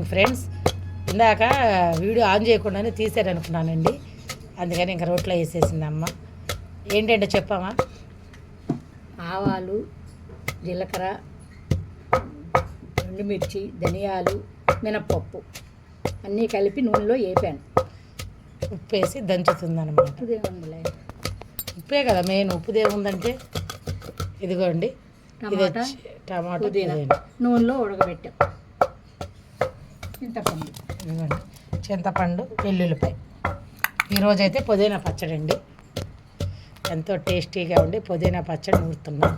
Morning friends. ఇందాక video on చేయకుండానే తీసారనుకున్నానండి, అందుకని ఇంకా రోట్లో వేసేసింది అమ్మ. ఏంటంటే చెప్పామా? ఆవాలు, జీలకర్ర, ఎండుమిర్చి, ధనియాలు, మినప్పప్పు అన్నీ కలిపి నూనెలో వేపాను. ఉప్పు వేసి దంచుతుందన్నమాట. ఉప్పుదేముందిలే, ఉప్పే కదా మెయిన్. ఉప్పుదేముందంటే ఇదిగోండి, టమాటా, టమాటా పుదీనా నూనెలో ఉడకబెట్టాం. చింతపండు, ఇదిగోండి చింతపండు, వెల్లుల్లిపాయ. ఈరోజైతే పుదీనా పచ్చడి అండి. ఎంతో టేస్టీగా ఉండి పుదీనా పచ్చడి నూరుతున్నాం.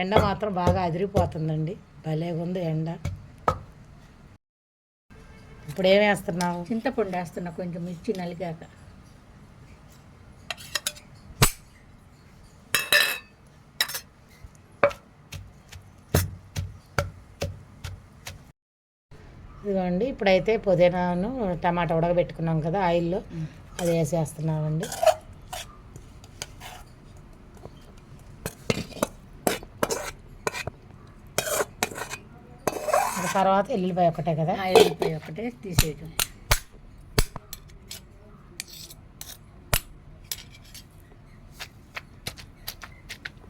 ఎండ మాత్రం బాగా అదిరిపోతుందండి, భలే ఉంది ఎండ. ఇప్పుడు ఏం వేస్తున్నావు? చింతపండు వేస్తున్నా, కొంచెం మిర్చి నలిగాక. ఇదిగోండి ఇప్పుడైతే పుదీనాను టమాటా ఉడకబెట్టుకున్నాం కదా ఆయిల్లో, అది వేసేస్తున్నామండి. తర్వాత ఎల్లుల్లిపాయ ఒకటే కదా, ఎల్లుల్లిపాయ ఒకటే తీసేయటం.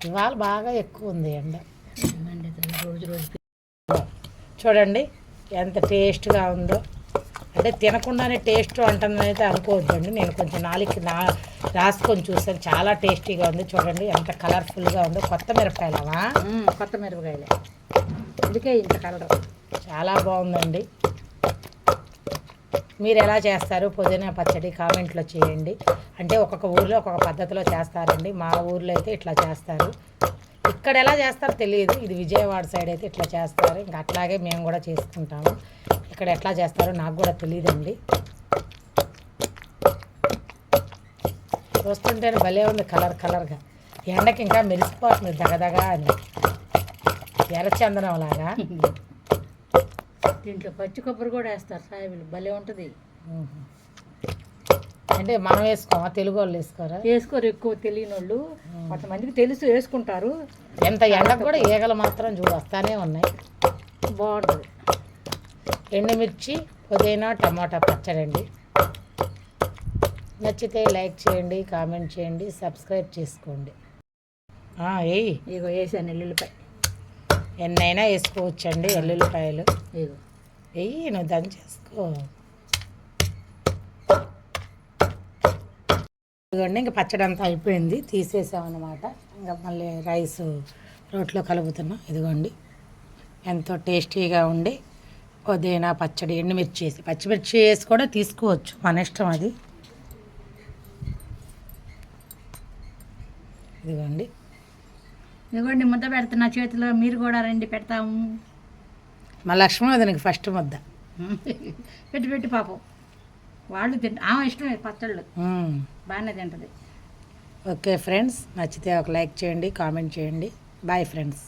ఇవాళ బాగా ఎక్కువ ఉంది ఎండ. రోజు రోజు చూడండి ఎంత టేస్ట్గా ఉందో. అంటే తినకుండానే టేస్ట్ అంటుందని అయితే అనుకోవద్దండి. నేను కొంచెం రాసుకొని చూసాను, చాలా టేస్టీగా ఉంది. చూడండి ఎంత కలర్ఫుల్గా ఉందో. కొత్త మిరపకాయలవా? కొత్త మిరపకాయలే, అందుకే ఇంత కలర్. చాలా బాగుందండి. మీరు ఎలా చేస్తారు పుదీనా పచ్చడి కామెంట్లో చేయండి. అంటే ఒక్కొక్క ఊర్లో ఒక్కొక్క పద్ధతిలో చేస్తారండి. మా ఊర్లో అయితే ఇట్లా చేస్తారు. ఇక్కడ ఎలా చేస్తారో తెలియదు. ఇది విజయవాడ సైడ్ అయితే ఇట్లా చేస్తారు. ఇంకా అట్లాగే మేము కూడా చేసుకుంటాము. ఇక్కడ ఎట్లా చేస్తారో నాకు కూడా తెలియదండి. చూస్తుంటేనే భలే ఉంది కలర్గా. ఎండకి ఇంకా మెరిసిపోతుంది దగదగా అని, ఎర్రచందనం లాగా. దీంట్లో పచ్చి కొబ్బరి కూడా వేస్తారు సాయిబులు, భలే ఉంటుంది. అంటే మనం వేసుకోమా? తెలుగు వాళ్ళు వేసుకోరా? వేసుకోరు, ఎక్కువ తెలియని వాళ్ళు. కొంతమందికి తెలుసు, వేసుకుంటారు. ఎంత ఎండకు కూడా ఈగలు మాత్రం చూడు వస్తానే ఉన్నాయి. బాగుంటుంది. ఎండుమిర్చి, పుదీనా, టమాటా పచ్చడి అండి. నచ్చితే లైక్ చేయండి, కామెంట్ చేయండి, సబ్స్క్రైబ్ చేసుకోండి. వేయి. ఇగో వేసాను ఎల్లుల్లిపాయ. ఎన్నైనా వేసుకోవచ్చండి ఎల్లుల్లిపాయలు. ఇగో వెయ్యి, నువ్వు దంచేసుకో. ఇదిగోండి ఇంకా పచ్చడి అంతా అయిపోయింది, తీసేసామన్నమాట. ఇంకా మళ్ళీ రైస్ రోట్లో కలుపుతున్నాం. ఇదిగోండి ఎంతో టేస్టీగా ఉండి పుదీనా పచ్చడి, ఎండుమిర్చి వేసి, పచ్చిమిర్చి వేసి కూడా తీసుకోవచ్చు, మన ఇష్టం అది. ఇదిగోండి ముద్ద పెడుతున్నా చేతిలో, మీరు కూడా రండి పెడతాము. మా లక్ష్మణ్ అతనికి ఫస్ట్ ముద్ద పెట్టి పాపం వాళ్ళు ఆమె ఇష్టమే పచ్చళ్ళు, బాగానే తింటుంది. ఓకే ఫ్రెండ్స్, నచ్చితే ఒక లైక్ చేయండి, కామెంట్ చేయండి. Bye friends.